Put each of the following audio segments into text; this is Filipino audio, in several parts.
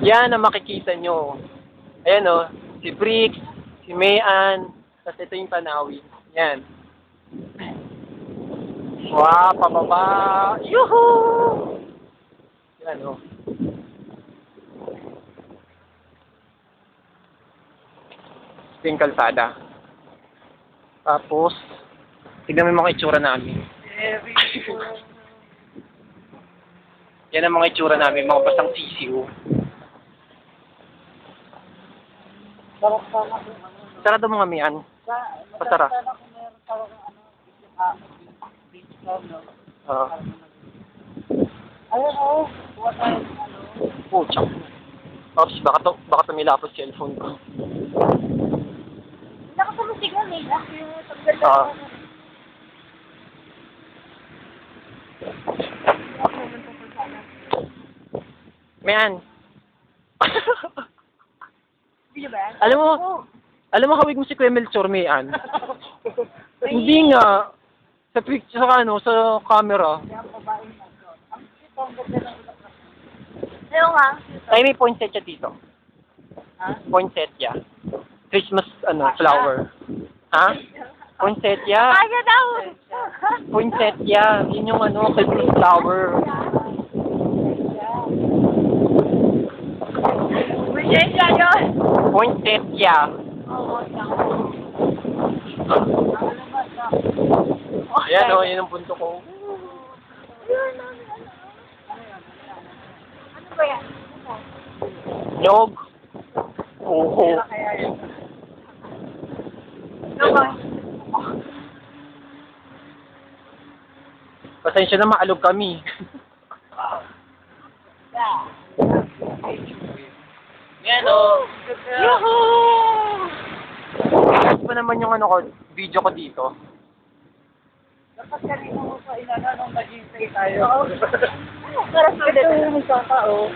Yan ang makikita nyo. Ayan o, si Bricks, si Mayan, tapos ito yung tanawin. Yan. Wow, pababa! Yuhuu! Yan o. Ito yung kalsada. Tapos, tignan mo yung mga itsura namin. Yan ang mga itsura namin, mga basang sisiw. Sarado mo kami yan. Pasara. Ayun o. Buwan tayo ng Puchak. Tapos baka tumilapos yung cellphone ko. Nakasama eh. Mayan. Hindi ba? Alam mo hawig mo si Kuya Melchor, Mayan. Hindi nga. Sa picture, sa camera. Ayun nga. Ay, may poinsettia dito. Ha? Poinsettia. Christmas, flower. Ha? Poinsettia. Kaya daw! Poinsettia. Yun yung Christmas flower. Poinsettia yun! Poinsettia. Ayan o, yun ang punto ko. Ano ba yan? Nyog. Oo. Ano ba? Pasensya na, maalog kami. Yan o. Yuhuu! Ano pa naman yung video ko dito? Dapat kanina mo sa ilana nung nag-i-stay tayo. Oo. Parang ka dito yung magkakao.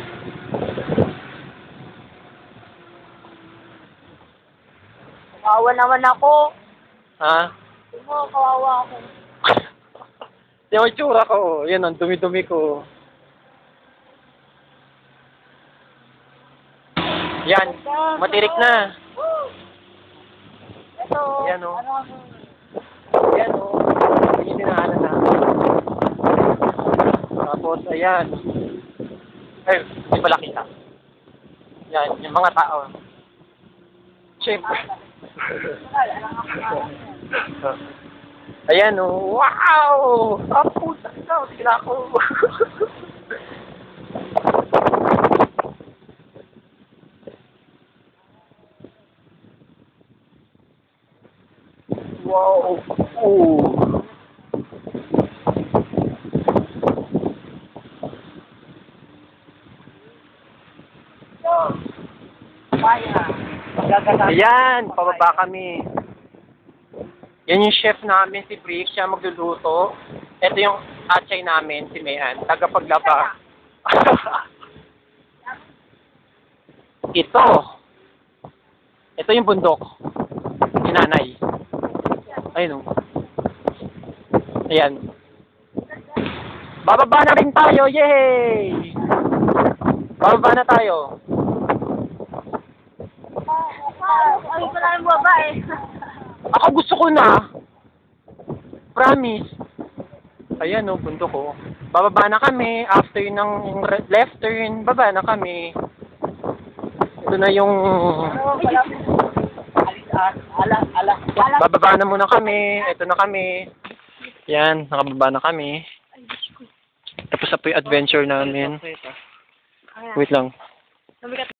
Kawawa naman ako. Ha? Kawawa ako. Yung itsura ko, yan ang dumi-dumi ko. Yan, matirik na. Ito. Yan o. Ano ang... Yan o. Yan yung dinaanan na. Tapos, ayan. Ay, hindi pala kita. Yan, yung mga tao. Siyempre. Ayan o. Wow! Tapos, sila ako. Wow! Oh! Ayan! Pababa kami. Yan yung chef namin, si Brick. Siya magluluto. Ito yung atchay namin, si Mayan. Tagapaglaba. Ito yung bundok. Si Nanay. Ayun o. Ayan. Bababa na rin tayo! Yay! Bababa na tayo. Ay, pala yung baba eh. Ako gusto ko na. Promise. Ayan o, bundok ko. Bababa na kami. After ng left turn, baba na kami. Ito na yung... Bababa na muna kami. Ito na kami. Yan, nakababa na kami. Tapos na po yung adventure namin. Wait lang.